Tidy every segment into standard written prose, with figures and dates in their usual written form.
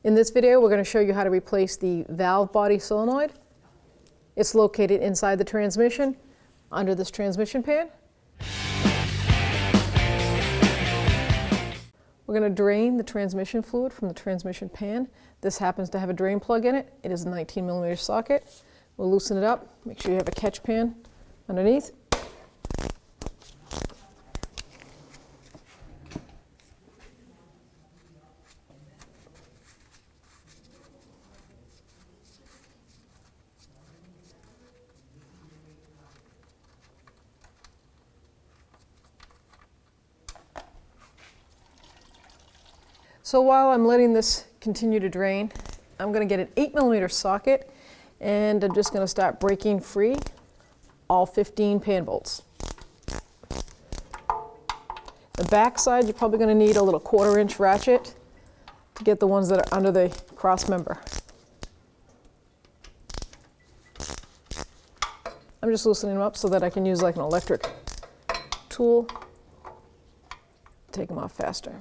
In this video, we're going to show you how to replace the valve body solenoid. It's located inside the transmission, under this transmission pan. We're going to drain the transmission fluid from the transmission pan. This happens to have a drain plug in it. It is a 19mm socket. We'll loosen it up. Make sure you have a catch pan underneath. So while I'm letting this continue to drain, I'm going to get an 8mm socket, and I'm just going to start breaking free all 15 pan bolts. The back side, you're probably going to need a little 1/4-inch ratchet to get the ones that are under the cross member. I'm just loosening them up so that I can use like an electric tool to take them off faster.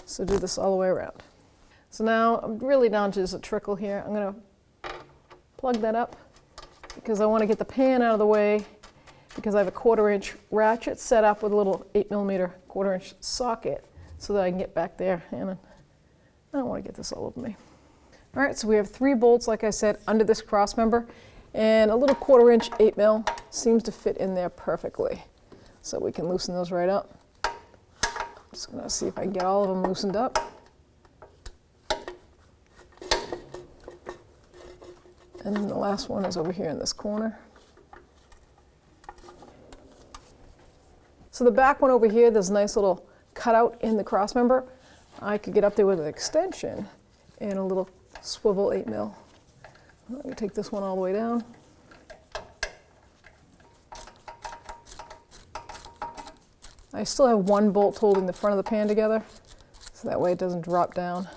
So do this all the way around. So now I'm really down to just a trickle here. I'm going to plug that up because I want to get the pan out of the way, because I have a 1/4-inch ratchet set up with a little 8mm 1/4-inch socket so that I can get back there, and I don't want to get this all over me. All right, so we have 3 bolts, like I said, under this cross member, and a little 1/4-inch 8mm seems to fit in there perfectly. So we can loosen those right up. Just going to see if I can get all of them loosened up. And then the last one is over here in this corner. So the back one over here, there's a nice little cutout in the cross member. I could get up there with an extension and a little swivel 8mm. I'm going to take this one all the way down. I still have 1 bolt holding the front of the pan together, so that way it doesn't drop down.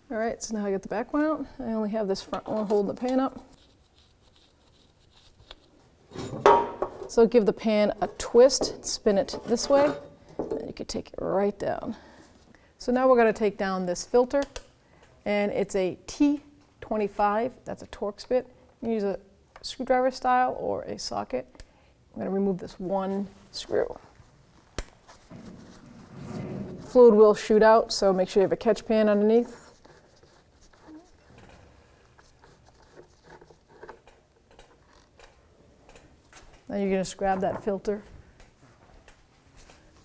All right, so now I get the back one out. I only have this front one holding the pan up. So give the pan a twist, spin it this way, and then you can take it right down. So now we're going to take down this filter, and it's a T25, that's a Torx bit. You can use a screwdriver style or a socket. I'm going to remove this 1 screw. Fluid will shoot out, so make sure you have a catch pan underneath. Now you're going to just grab that filter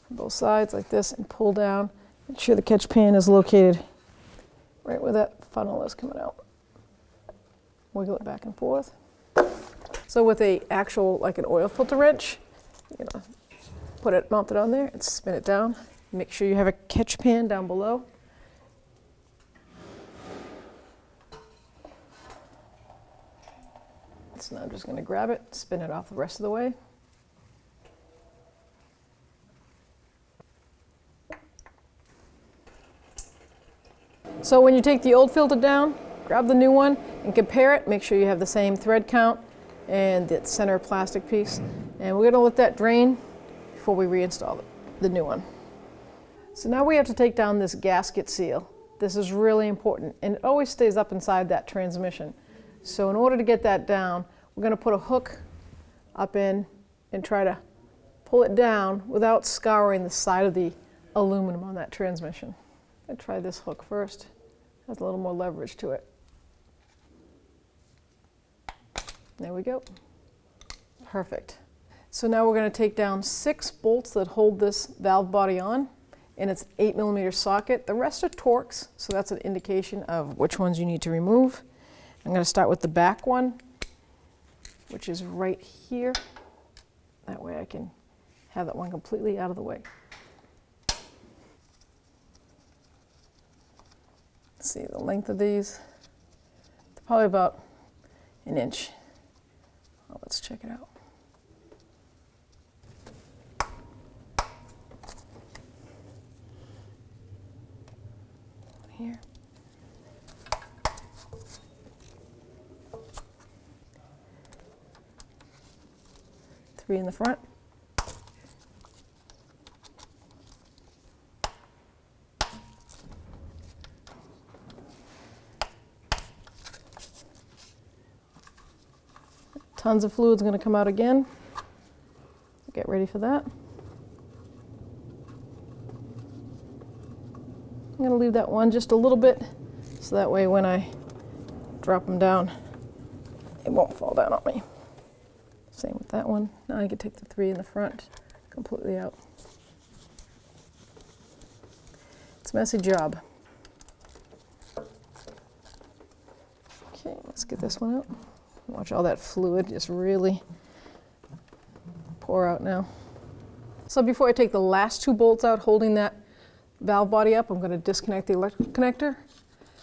from both sides like this and pull down. Make sure the catch pan is located right where that funnel is coming out. Wiggle it back and forth. So with a actual, like an oil filter wrench, you're gonna put it mounted on there and spin it down. Make sure you have a catch pan down below. So now I'm just gonna grab it, spin it off the rest of the way. So when you take the old filter down, grab the new one and compare it. Make sure you have the same thread count and the center plastic piece. And we're going to let that drain before we reinstall the new one. So now we have to take down this gasket seal. This is really important, and it always stays up inside that transmission. So in order to get that down, we're going to put a hook up in and try to pull it down without scouring the side of the aluminum on that transmission. I'll try this hook first. Has a little more leverage to it. There we go. Perfect. So now we're going to take down 6 bolts that hold this valve body on, and it's 8mm socket. The rest are Torx, so that's an indication of which ones you need to remove. I'm going to start with the back one, which is right here. That way I can have that one completely out of the way. See the length of these, they're probably about 1 inch. Well, let's check it out. Here. 3 in the front. Tons of fluid's going to come out again. Get ready for that. I'm going to leave that one just a little bit so that way when I drop them down, it won't fall down on me. Same with that one. Now I can take the 3 in the front completely out. It's a messy job. Okay, let's get this one out. Watch all that fluid just really pour out now. So before I take the last 2 bolts out holding that valve body up, I'm going to disconnect the electrical connector.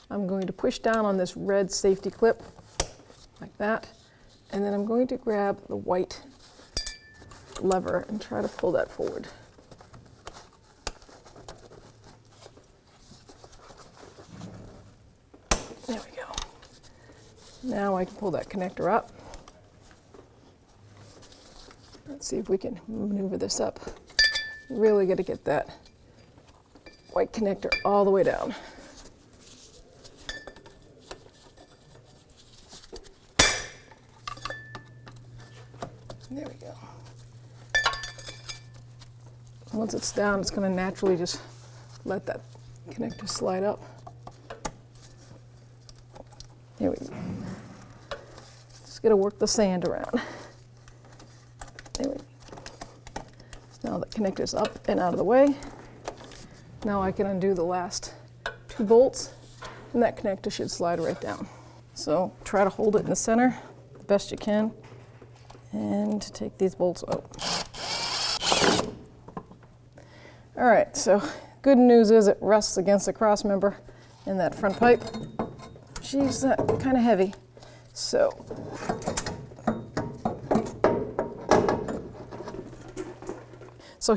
I'm going to push down on this red safety clip like that, and then I'm going to grab the white lever and try to pull that forward. There we go. Now I can pull that connector up. Let's see if we can maneuver this up. Really got to get that white connector all the way down. There we go. Once it's down, it's going to naturally just let that connector slide up. Here we go. Just got to work the sand around. There we go. So now the connector's up and out of the way. Now I can undo the last 2 bolts, and that connector should slide right down. So try to hold it in the center the best you can, and take these bolts out. All right, so good news is it rests against the cross member in that front pipe. She's kind of heavy, so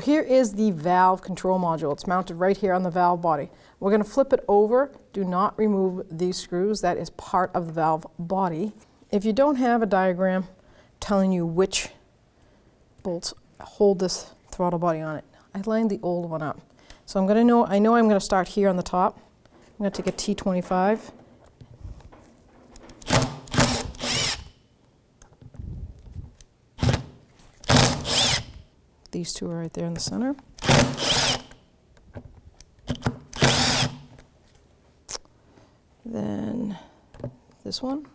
here is the valve control module. It's mounted right here on the valve body. We're going to flip it over. Do not remove these screws. That is part of the valve body. If you don't have a diagram telling you which bolts hold this throttle body on it, I lined the old one up. So I know I'm going to start here on the top. I'm going to take a T25. These 2 are right there in the center. Then this one.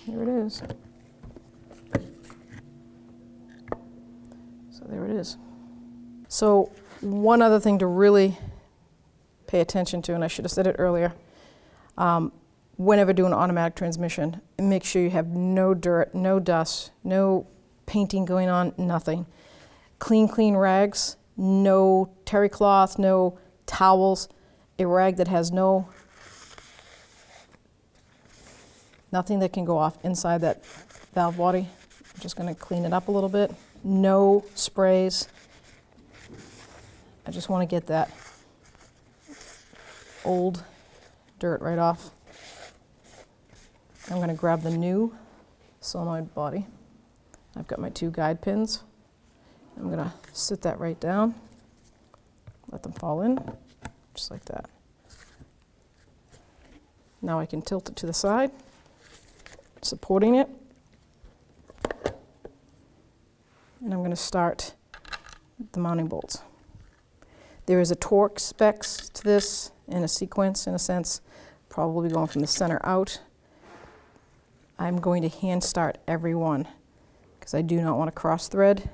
There it is. So there it is. So one other thing to really pay attention to, and I should have said it earlier, whenever doing an automatic transmission, make sure you have no dirt, no dust, no painting going on, nothing. Clean rags, no terry cloth, no towels, a rag that has nothing that can go off inside that valve body. I'm just going to clean it up a little bit. No sprays. I just want to get that old dirt right off. I'm going to grab the new solenoid body. I've got my 2 guide pins. I'm going to sit that right down, let them fall in, just like that. Now I can tilt it to the side, supporting it. And I'm going to start the mounting bolts. There is a torque specs to this and a sequence, in a sense, probably going from the center out. I'm going to hand start every one because I do not want to cross thread.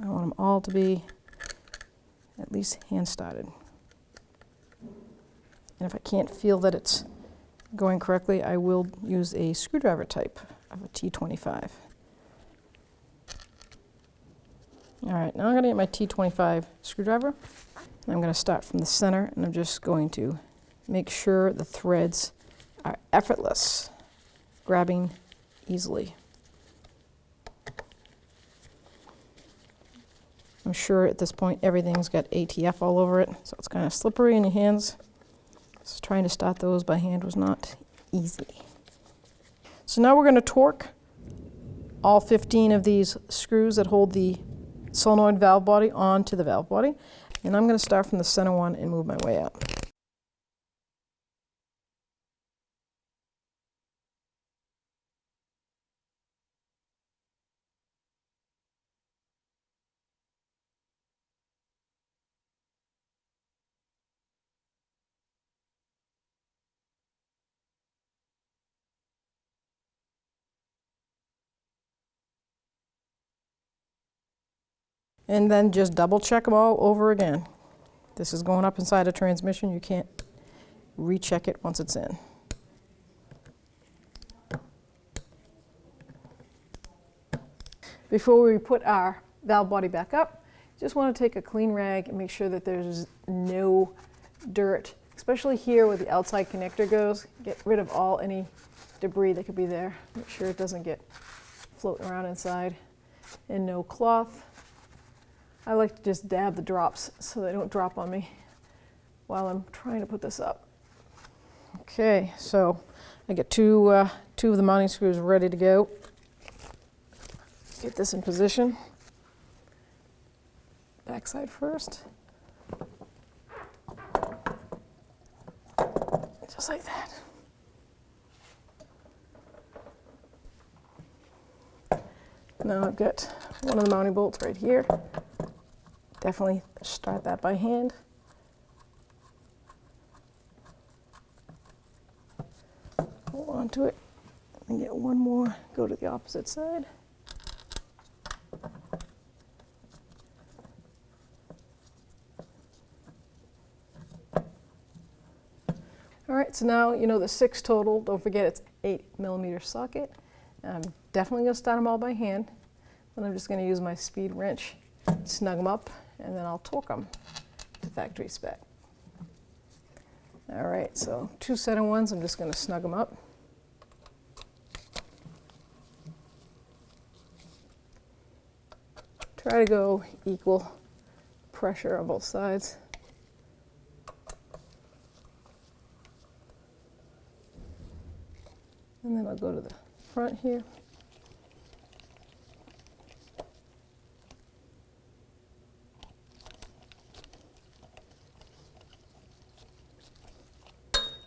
I want them all to be at least hand started. And if I can't feel that it's going correctly, I will use a screwdriver type of a T25. All right, now I'm gonna get my T25 screwdriver. I'm gonna start from the center, and I'm just going to make sure the threads are effortless, grabbing easily. I'm sure at this point everything's got ATF all over it, so it's kind of slippery in your hands. So trying to start those by hand was not easy. So now we're going to torque all 15 of these screws that hold the solenoid valve body onto the valve body. And I'm going to start from the center one and move my way up. And then just double check them all over again. This is going up inside a transmission. You can't recheck it once it's in. Before we put our valve body back up, just want to take a clean rag and make sure that there's no dirt, especially here where the outside connector goes. Get rid of any debris that could be there. Make sure it doesn't get floating around inside. And no cloth. I like to just dab the drops so they don't drop on me while I'm trying to put this up. Okay, so I get two of the mounting screws ready to go. Get this in position. Backside first. Just like that. Now I've got one of the mounting bolts right here. Definitely start that by hand. Hold on to it and get one more, go to the opposite side. All right, so now you know the 6 total. Don't forget it's 8mm socket. I'm definitely going to start them all by hand, but I'm just going to use my speed wrench, snug them up, and then I'll torque them to factory spec. All right, so 2 center ones, I'm just going to snug them up. Try to go equal pressure on both sides. And then I'll go to the front here.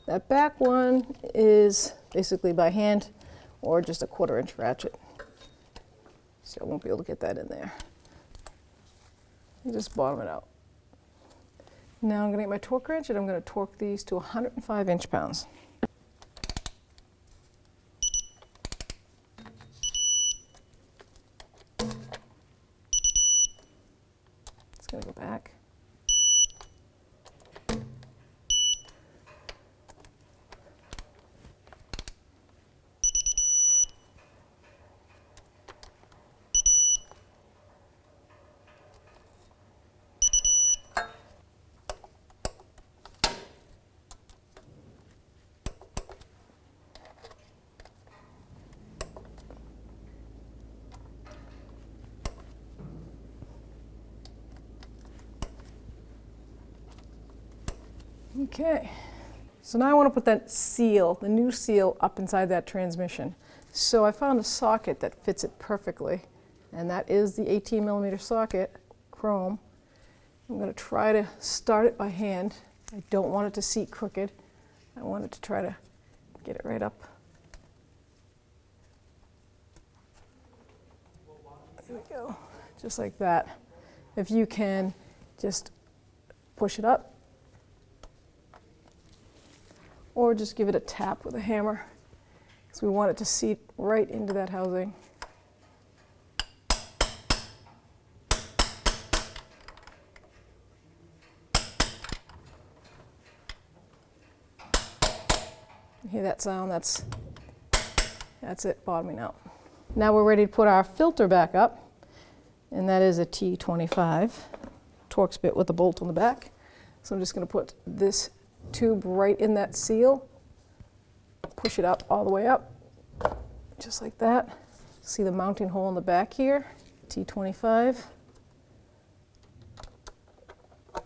That back one is basically by hand or just a 1/4 inch ratchet. So I won't be able to get that in there. And just bottom it out. Now I'm going to get my torque wrench and I'm going to torque these to 105 inch-pounds. It's going to go back. Okay, so now I want to put that seal, the new seal, up inside that transmission. So I found a socket that fits it perfectly, and that is the 18mm socket, chrome. I'm going to try to start it by hand. I don't want it to seat crooked. I want it to try to get it right up. There we go, just like that. If you can just push it up, or just give it a tap with a hammer, because we want it to seat right into that housing. You hear that sound? That's it bottoming out. Now we're ready to put our filter back up, and that is a T25 Torx bit with a bolt on the back. So I'm just going to put this tube right in that seal, push it up all the way up, just like that. See the mounting hole in the back here, T25. I'm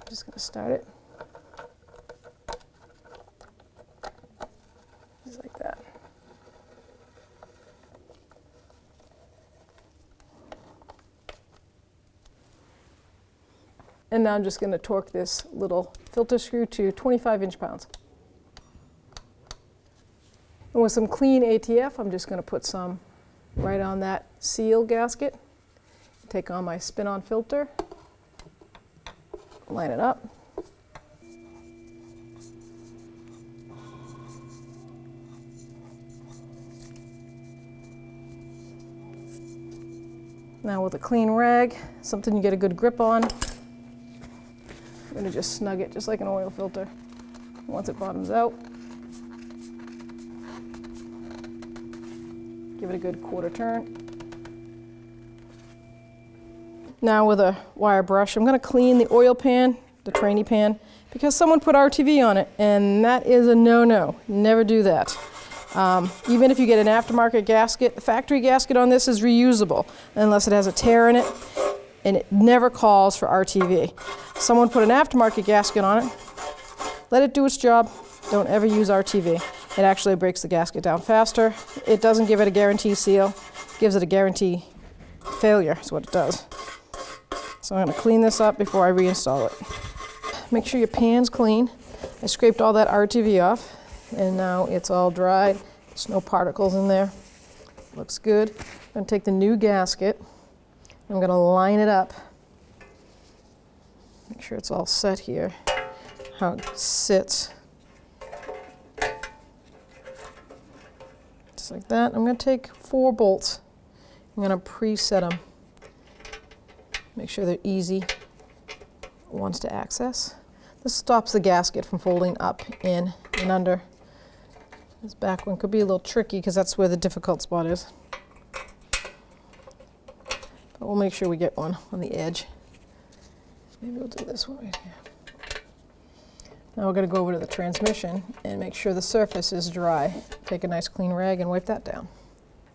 just going to start it. Just like that. And now I'm just going to torque this little filter screw to 25 inch-pounds. And with some clean ATF, I'm just going to put some right on that seal gasket. Take on my spin-on filter, line it up. Now with a clean rag, something you get a good grip on, I'm going to just snug it just like an oil filter. Once it bottoms out, give it a good quarter turn. Now with a wire brush, I'm going to clean the oil pan, the trainee pan, because someone put RTV on it, and that is a no-no. Never do that. Even if you get an aftermarket gasket, the factory gasket on this is reusable unless it has a tear in it, and it never calls for RTV. Someone put an aftermarket gasket on it, let it do its job, don't ever use RTV. It actually breaks the gasket down faster. It doesn't give it a guarantee seal, it gives it a guarantee failure, is what it does. So I'm going to clean this up before I reinstall it. Make sure your pan's clean. I scraped all that RTV off, and now it's all dried. There's no particles in there. Looks good. I'm going to take the new gasket. I'm going to line it up. Make sure it's all set here, how it sits. Just like that. I'm going to take 4 bolts. I'm going to preset them. Make sure they're easy ones to access. This stops the gasket from folding up, in, and under. This back one could be a little tricky because that's where the difficult spot is. But we'll make sure we get one on the edge. Maybe we'll do this one right here. Now we're going to go over to the transmission and make sure the surface is dry. Take a nice clean rag and wipe that down.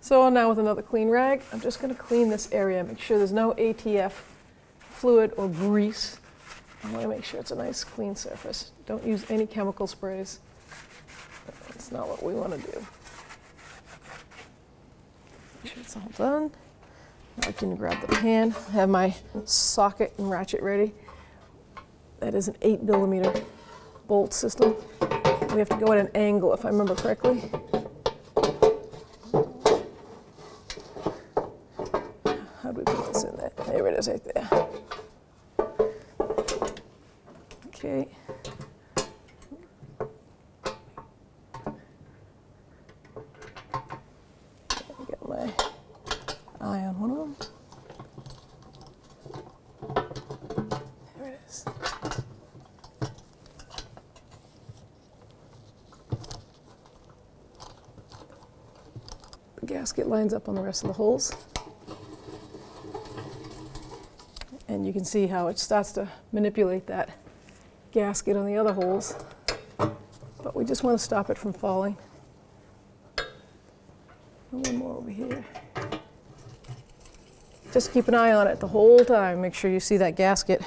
So now with another clean rag, I'm just going to clean this area, make sure there's no ATF fluid or grease. I want to make sure it's a nice clean surface. Don't use any chemical sprays. That's not what we want to do. Make sure it's all done. Now I can grab the pan. I have my socket and ratchet ready. That is an 8mm bolt system. We have to go at an angle, if I remember correctly. How do we put this in there? There it is right there. Okay. Get my eye on one of them. There it is. The gasket lines up on the rest of the holes. And you can see how it starts to manipulate that gasket on the other holes. But we just want to stop it from falling. And one more over here. Just keep an eye on it the whole time. Make sure you see that gasket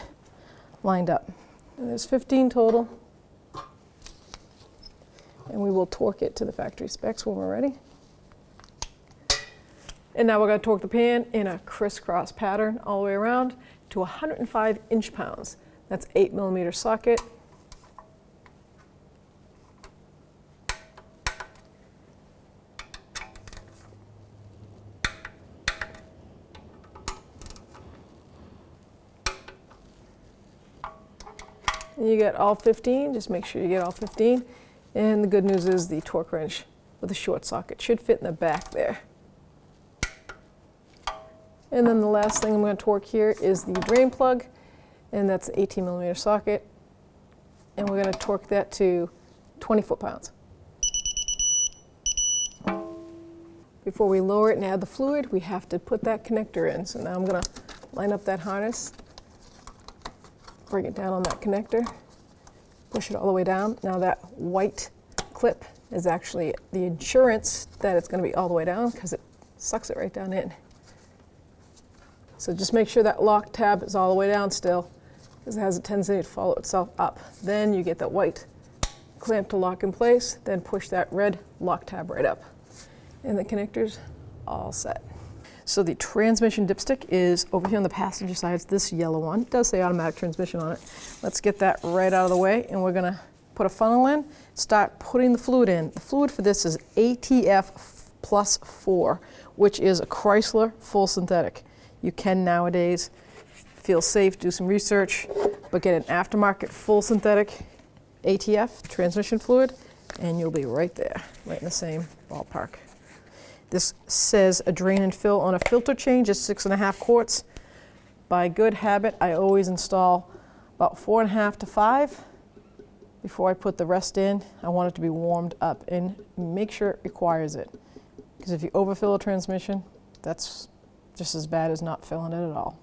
lined up. And there's 15 total. And we will torque it to the factory specs when we're ready. And now we're going to torque the pan in a crisscross pattern all the way around to 105 inch-pounds. That's 8mm socket. And you get all 15, just make sure you get all 15. And the good news is the torque wrench with a short socket should fit in the back there. And then the last thing I'm going to torque here is the drain plug, and that's an 18mm socket. And we're going to torque that to 20 foot-pounds. before we lower it and add the fluid, we have to put that connector in. So now I'm going to line up that harness, bring it down on that connector, push it all the way down. Now that white clip is actually the insurance that it's going to be all the way down because it sucks it right down in. So just make sure that lock tab is all the way down still, because it has a tendency to follow itself up. Then you get that white clamp to lock in place, then push that red lock tab right up. And the connector's all set. So the transmission dipstick is over here on the passenger side. It's this yellow one. It does say automatic transmission on it. Let's get that right out of the way, and we're gonna put a funnel in, start putting the fluid in. The fluid for this is ATF plus 4, which is a Chrysler full synthetic. You can nowadays feel safe, do some research, but get an aftermarket full synthetic ATF transmission fluid, and you'll be right there, right in the same ballpark. This says a drain and fill on a filter change is 6.5 quarts. By good habit, I always install about 4.5 to 5 before I put the rest in. I want it to be warmed up and make sure it requires it. Because if you overfill a transmission, that's just as bad as not filling it at all.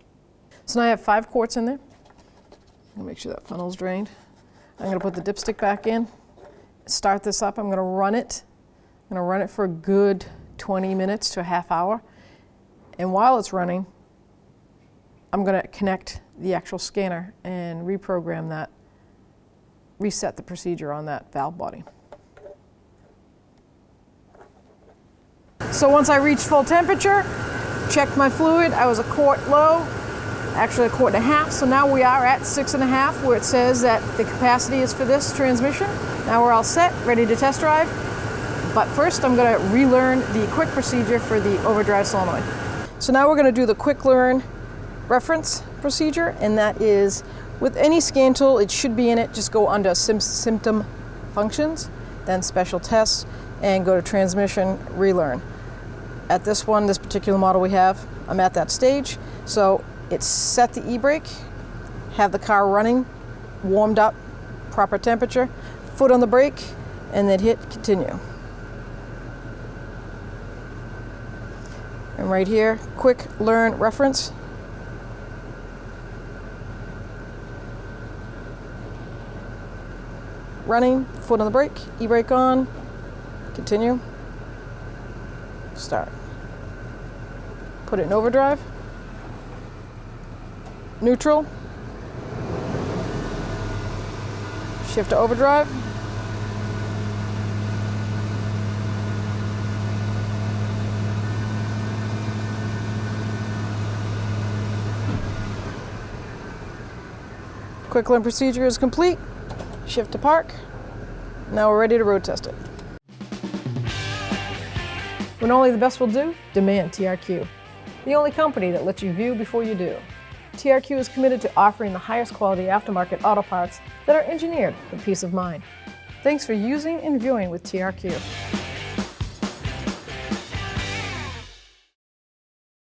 So now I have 5 quarts in there. I'll make sure that funnel's drained. I'm going to put the dipstick back in, start this up. I'm going to run it. I'm going to run it for a good 20 minutes to a half hour. And while it's running, I'm going to connect the actual scanner and reprogram that, reset the procedure on that valve body. So once I reached full temperature, checked my fluid, I was a quart low, actually a quart and a half, so now we are at 6.5 where it says that the capacity is for this transmission. Now we're all set, ready to test drive. But first I'm going to relearn the quick procedure for the overdrive solenoid. So now we're going to do the quick learn reference procedure, and that is with any scan tool, it should be in it. Just go under symptom functions, then special tests, and go to transmission relearn. At this one, this particular model we have, I'm at that stage. So it's set the e-brake, have the car running, warmed up, proper temperature, foot on the brake, and then hit continue. And right here, quick learn reference. Running, foot on the brake, e-brake on, continue, start. Put it in overdrive, neutral, shift to overdrive, quick learn procedure is complete. Shift to park. Now we're ready to road test it. When only the best will do, demand TRQ. The only company that lets you view before you do. TRQ is committed to offering the highest quality aftermarket auto parts that are engineered for peace of mind. Thanks for using and viewing with TRQ.